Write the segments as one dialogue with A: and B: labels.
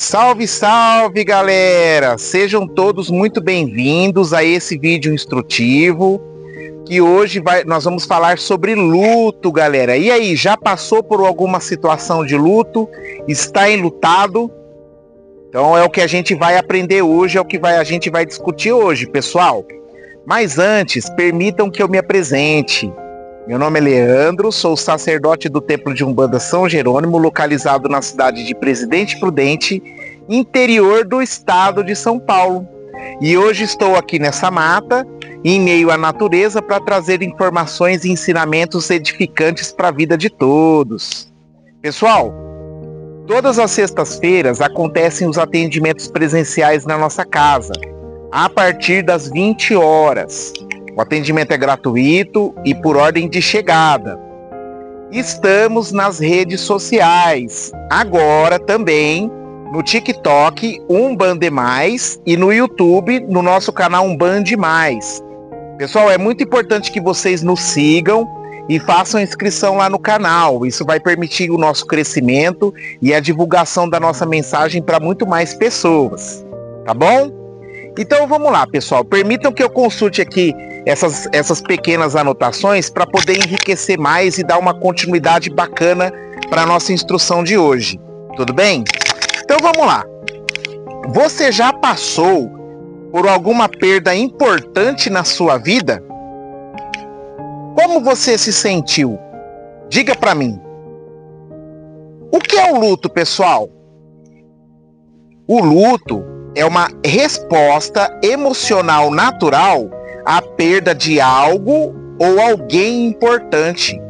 A: Salve, salve, galera! Sejam todos muito bem-vindos a esse vídeo instrutivo, que hoje nós vamos falar sobre luto, galera. E aí, já passou por alguma situação de luto? Está enlutado? Então é o que a gente vai aprender hoje, é o que a gente vai discutir hoje, pessoal. Mas antes, permitam que eu me apresente. Meu nome é Leandro, sou sacerdote do Templo de Umbanda São Jerônimo, localizado na cidade de Presidente Prudente, interior do estado de São Paulo. E hoje estou aqui nessa mata, em meio à natureza, para trazer informações e ensinamentos edificantes para a vida de todos. Pessoal, todas as sextas-feiras acontecem os atendimentos presenciais na nossa casa, a partir das 20 horas. O atendimento é gratuito e por ordem de chegada. Estamos nas redes sociais, agora também no TikTok, Umbanda Mais, e no YouTube, no nosso canal Umbanda Mais. Pessoal, é muito importante que vocês nos sigam e façam inscrição lá no canal. Isso vai permitir o nosso crescimento e a divulgação da nossa mensagem para muito mais pessoas, tá bom? Então vamos lá, pessoal. Permitam que eu consulte aqui essas pequenas anotações para poder enriquecer mais e dar uma continuidade bacana para a nossa instrução de hoje. Tudo bem? Então vamos lá. Você já passou por alguma perda importante na sua vida? Como você se sentiu? Diga para mim. O que é o luto, pessoal? O luto é uma resposta emocional natural à perda de algo ou alguém importante.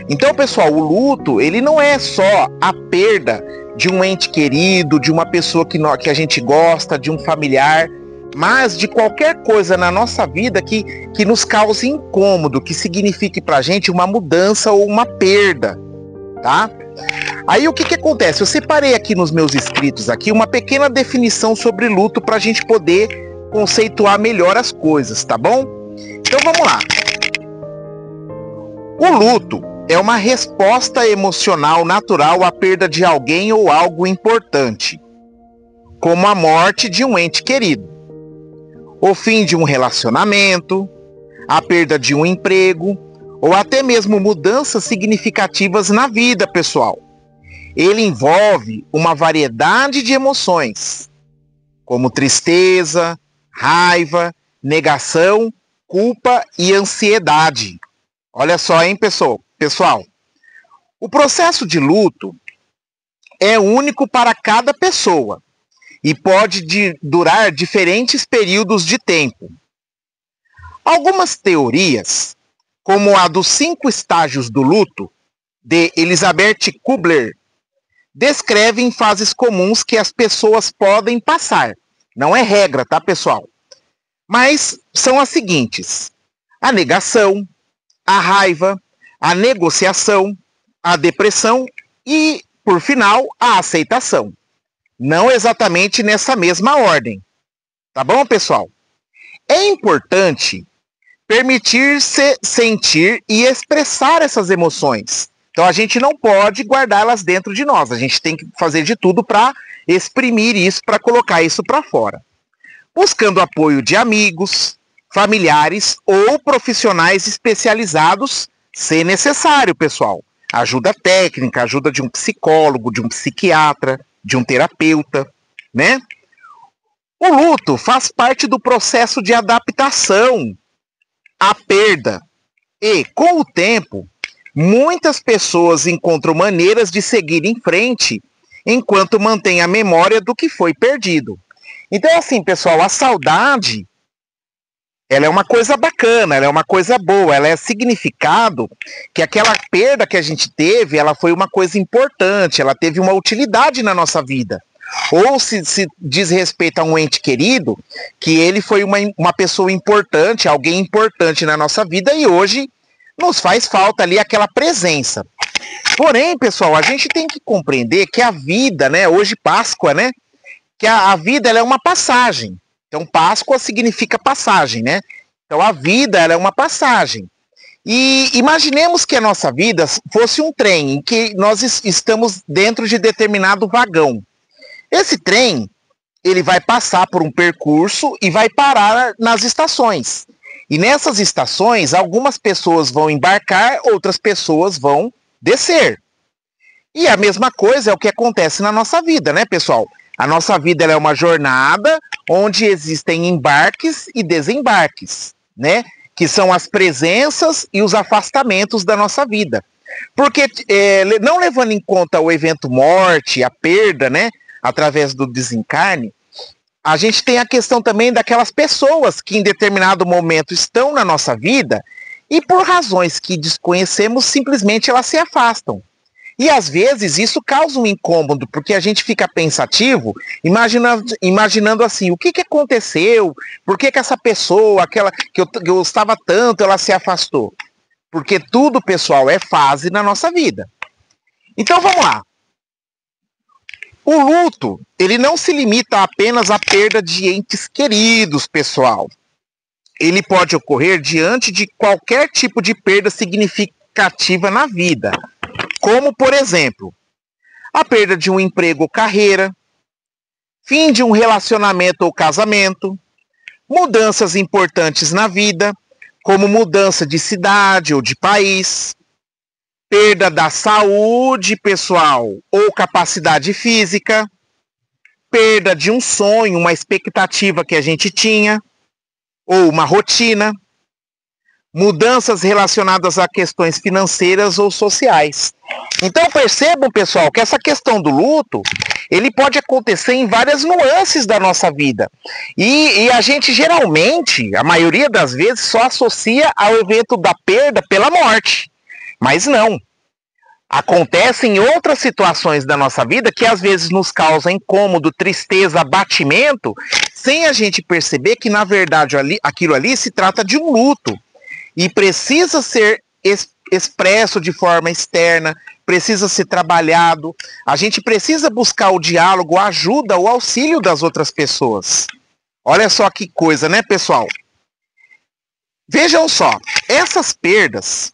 A: Então, pessoal, o luto, ele não é só a perda de um ente querido, de uma pessoa que a gente gosta, de um familiar, mas de qualquer coisa na nossa vida que nos cause incômodo, que signifique pra gente uma mudança ou uma perda, tá? Aí o que acontece? Eu separei aqui nos meus escritos aqui uma pequena definição sobre luto para a gente poder conceituar melhor as coisas, tá bom? Então vamos lá. O luto é uma resposta emocional natural à perda de alguém ou algo importante, como a morte de um ente querido, o fim de um relacionamento, a perda de um emprego, ou até mesmo mudanças significativas na vida, pessoal. Ele envolve uma variedade de emoções, como tristeza, raiva, negação, culpa e ansiedade. Olha só, hein, pessoal? O processo de luto é único para cada pessoa e pode durar diferentes períodos de tempo. Algumas teorias, como a dos 5 estágios do luto, de Elizabeth Kubler, descrevem fases comuns que as pessoas podem passar. Não é regra, tá, pessoal? Mas são as seguintes: a negação, a raiva, a negociação, a depressão e, por final, a aceitação. Não exatamente nessa mesma ordem. Tá bom, pessoal? É importante permitir-se sentir e expressar essas emoções. Então a gente não pode guardá-las dentro de nós. A gente tem que fazer de tudo para exprimir isso, para colocar isso para fora. Buscando apoio de amigos, familiares ou profissionais especializados, se necessário, pessoal. Ajuda técnica, ajuda de um psicólogo, de um psiquiatra, de um terapeuta, né? O luto faz parte do processo de adaptação à perda. E, com o tempo, muitas pessoas encontram maneiras de seguir em frente enquanto mantêm a memória do que foi perdido. Então, assim, pessoal, a saudade, ela é uma coisa bacana, ela é uma coisa boa, ela é significado que aquela perda que a gente teve, ela foi uma coisa importante, ela teve uma utilidade na nossa vida. Ou se diz respeito a um ente querido, que ele foi uma pessoa importante, alguém importante na nossa vida e hoje nos faz falta ali aquela presença. Porém, pessoal, a gente tem que compreender que a vida, né, hoje Páscoa, né, que a vida ela é uma passagem. Então Páscoa significa passagem, né? Então a vida ela é uma passagem. E imaginemos que a nossa vida fosse um trem em que nós estamos dentro de determinado vagão. Esse trem, ele vai passar por um percurso e vai parar nas estações. E nessas estações, algumas pessoas vão embarcar, outras pessoas vão descer. E a mesma coisa é o que acontece na nossa vida, né, pessoal? A nossa vida ela é uma jornada onde existem embarques e desembarques, né? Que são as presenças e os afastamentos da nossa vida. Porque não levando em conta o evento morte, a perda, né? Através do desencarne, a gente tem a questão também daquelas pessoas que em determinado momento estão na nossa vida e por razões que desconhecemos, simplesmente elas se afastam. E às vezes isso causa um incômodo, porque a gente fica pensativo, imaginando assim, o que aconteceu? Por que essa pessoa, aquela que eu gostava tanto, ela se afastou? Porque tudo, pessoal, é fase na nossa vida. Então vamos lá. O luto, ele não se limita apenas à perda de entes queridos, pessoal. Ele pode ocorrer diante de qualquer tipo de perda significativa na vida. Como, por exemplo, a perda de um emprego ou carreira, fim de um relacionamento ou casamento, mudanças importantes na vida, como mudança de cidade ou de país, perda da saúde pessoal ou capacidade física, perda de um sonho, uma expectativa que a gente tinha, ou uma rotina, mudanças relacionadas a questões financeiras ou sociais. Então percebam, pessoal, que essa questão do luto, ele pode acontecer em várias nuances da nossa vida. E a gente geralmente, a maioria das vezes, só associa ao evento da perda pela morte. Mas não. Acontecem outras situações da nossa vida que às vezes nos causam incômodo, tristeza, abatimento, sem a gente perceber que na verdade aquilo ali se trata de um luto. E precisa ser expresso de forma externa, precisa ser trabalhado. A gente precisa buscar o diálogo, a ajuda, o auxílio das outras pessoas. Olha só que coisa, né, pessoal? Vejam só, essas perdas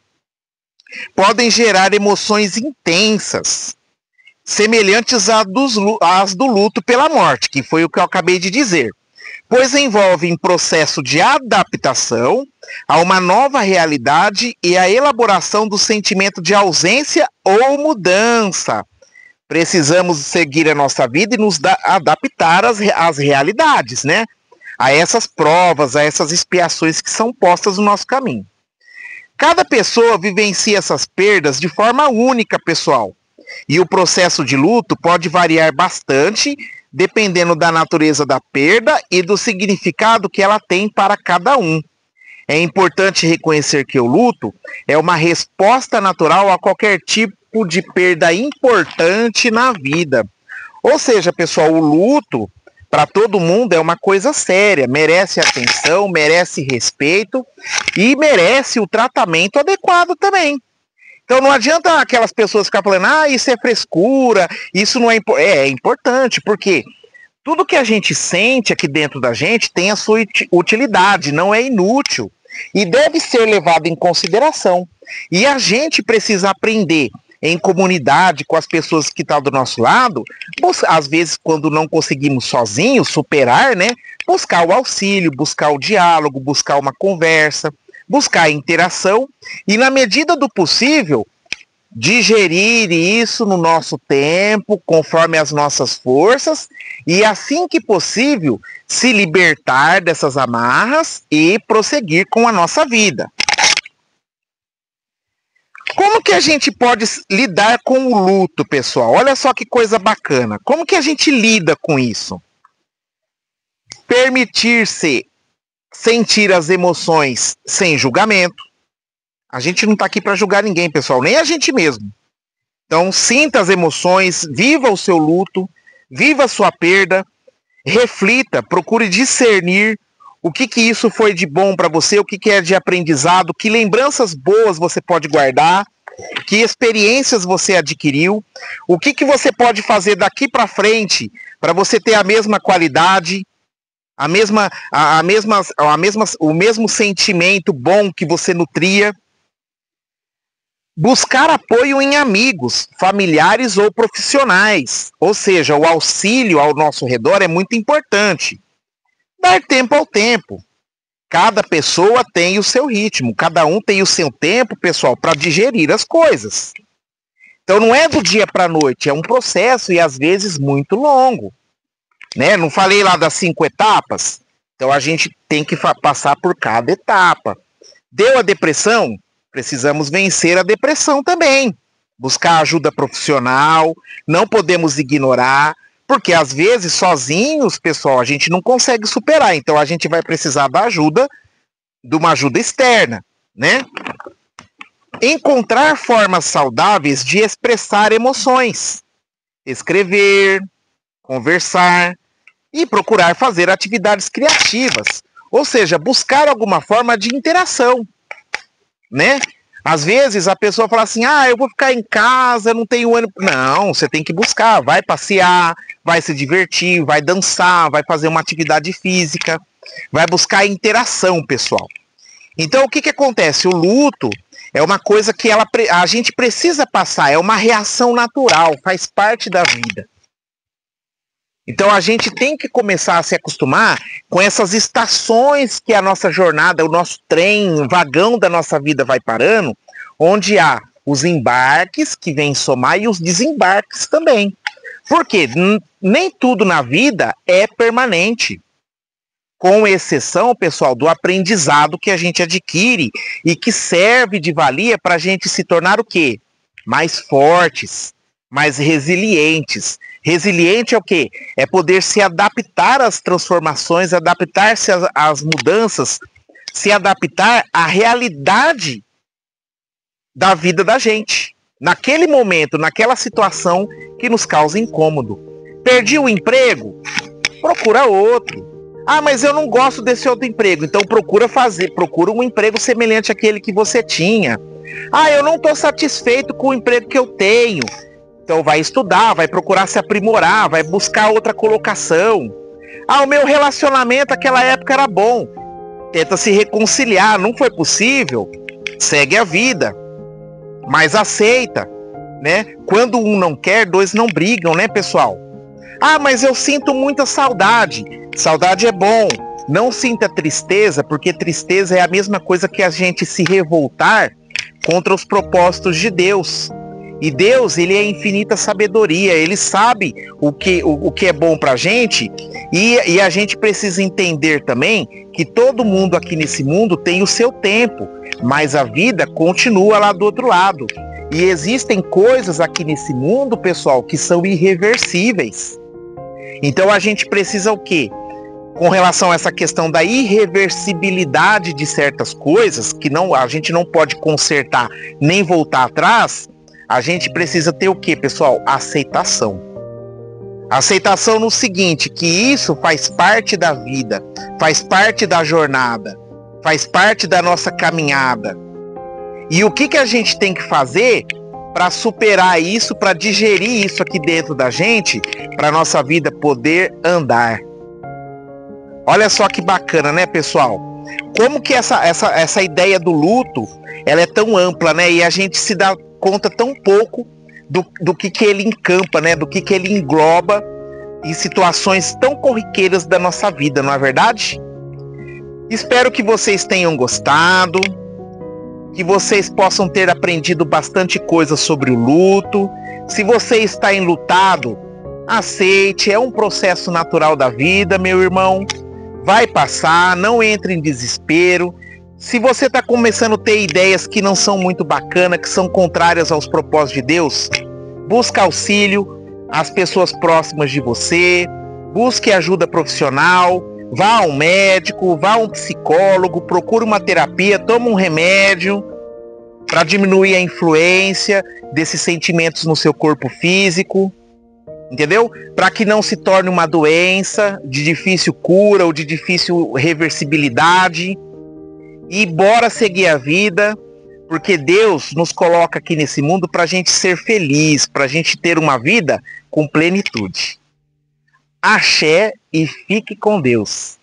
A: podem gerar emoções intensas, semelhantes às do luto pela morte, que foi o que eu acabei de dizer. Pois envolve um processo de adaptação a uma nova realidade e a elaboração do sentimento de ausência ou mudança. Precisamos seguir a nossa vida e nos adaptar às realidades, né? A essas provas, a essas expiações que são postas no nosso caminho. Cada pessoa vivencia essas perdas de forma única, pessoal. E o processo de luto pode variar bastante, dependendo da natureza da perda e do significado que ela tem para cada um. É importante reconhecer que o luto é uma resposta natural a qualquer tipo de perda importante na vida. Ou seja, pessoal, o luto, para todo mundo, é uma coisa séria, merece atenção, merece respeito e merece o tratamento adequado também. Então não adianta aquelas pessoas ficar falando, isso é frescura, isso não é importante. É importante, porque tudo que a gente sente aqui dentro da gente tem a sua utilidade, não é inútil. E deve ser levado em consideração. E a gente precisa aprender em comunidade, com as pessoas que estão do nosso lado, às vezes quando não conseguimos sozinhos superar, né? Buscar o auxílio, buscar o diálogo, buscar uma conversa, buscar a interação e, na medida do possível, digerir isso no nosso tempo, conforme as nossas forças, e assim que possível, se libertar dessas amarras e prosseguir com a nossa vida. Como que a gente pode lidar com o luto, pessoal? Olha só que coisa bacana. Como que a gente lida com isso? Permitir-se sentir as emoções sem julgamento. A gente não está aqui para julgar ninguém, pessoal, nem a gente mesmo. Então, sinta as emoções, viva o seu luto, viva a sua perda, reflita, procure discernir o que isso foi de bom para você, o que é de aprendizado, que lembranças boas você pode guardar, que experiências você adquiriu, o que você pode fazer daqui para frente para você ter a mesma qualidade, o mesmo sentimento bom que você nutria. Buscar apoio em amigos, familiares ou profissionais. Ou seja, o auxílio ao nosso redor é muito importante. Dar tempo ao tempo. Cada pessoa tem o seu ritmo, cada um tem o seu tempo, pessoal, para digerir as coisas. Então não é do dia para a noite, é um processo e às vezes muito longo. Né? Não falei lá das 5 etapas? Então a gente tem que passar por cada etapa. Deu a depressão? Precisamos vencer a depressão também. Buscar ajuda profissional, não podemos ignorar, porque às vezes sozinhos, pessoal, a gente não consegue superar. Então a gente vai precisar da ajuda, de uma ajuda externa, né? Encontrar formas saudáveis de expressar emoções. Escrever, conversar e procurar fazer atividades criativas. Ou seja, buscar alguma forma de interação, né? Às vezes a pessoa fala assim, eu vou ficar em casa, não tenho ânimo. Não, você tem que buscar, vai passear, vai se divertir, vai dançar, vai fazer uma atividade física, vai buscar interação, pessoal. Então o que acontece? O luto é uma coisa que a gente precisa passar, é uma reação natural, faz parte da vida. Então a gente tem que começar a se acostumar com essas estações que a nossa jornada, o nosso trem, o vagão da nossa vida vai parando, onde há os embarques que vêm somar e os desembarques também. Porque nem tudo na vida é permanente. Com exceção, pessoal, do aprendizado que a gente adquire e que serve de valia para a gente se tornar o quê? Mais fortes, mais resilientes. Resiliente é o quê? É poder se adaptar às transformações, adaptar-se às mudanças, se adaptar à realidade da vida da gente. Naquele momento, naquela situação que nos causa incômodo. Perdi o emprego? Procura outro. Mas eu não gosto desse outro emprego, então procura um emprego semelhante àquele que você tinha. Eu não estou satisfeito com o emprego que eu tenho. Então vai estudar, vai procurar se aprimorar, vai buscar outra colocação. O meu relacionamento naquela época era bom. Tenta se reconciliar, não foi possível? Segue a vida. Mas aceita, né? Quando um não quer, 2 não brigam, né, pessoal? Mas eu sinto muita saudade. Saudade é bom. Não sinta tristeza, porque tristeza é a mesma coisa que a gente se revoltar contra os propósitos de Deus. E Deus, ele é infinita sabedoria, ele sabe o que é bom pra gente e a gente precisa entender também que todo mundo aqui nesse mundo tem o seu tempo, mas a vida continua lá do outro lado. E existem coisas aqui nesse mundo, pessoal, que são irreversíveis. Então a gente precisa o quê? Com relação a essa questão da irreversibilidade de certas coisas, que a gente não pode consertar nem voltar atrás, a gente precisa ter o quê, pessoal? Aceitação. Aceitação no seguinte, que isso faz parte da vida, faz parte da jornada, faz parte da nossa caminhada. E o que a gente tem que fazer para superar isso, para digerir isso aqui dentro da gente, para a nossa vida poder andar? Olha só que bacana, né, pessoal? Como que essa ideia do luto, ela é tão ampla, né? E a gente se dá conta tão pouco do que ele encampa, né? Do que ele engloba em situações tão corriqueiras da nossa vida, não é verdade? Espero que vocês tenham gostado, que vocês possam ter aprendido bastante coisa sobre o luto. Se você está enlutado, aceite, é um processo natural da vida, meu irmão. Vai passar, não entre em desespero. Se você está começando a ter ideias que não são muito bacanas, que são contrárias aos propósitos de Deus, busque auxílio às pessoas próximas de você, busque ajuda profissional, vá a um médico, vá a um psicólogo, procure uma terapia, tome um remédio para diminuir a influência desses sentimentos no seu corpo físico. Entendeu? Para que não se torne uma doença de difícil cura ou de difícil reversibilidade. E bora seguir a vida, porque Deus nos coloca aqui nesse mundo para a gente ser feliz, para a gente ter uma vida com plenitude. Axé e fique com Deus.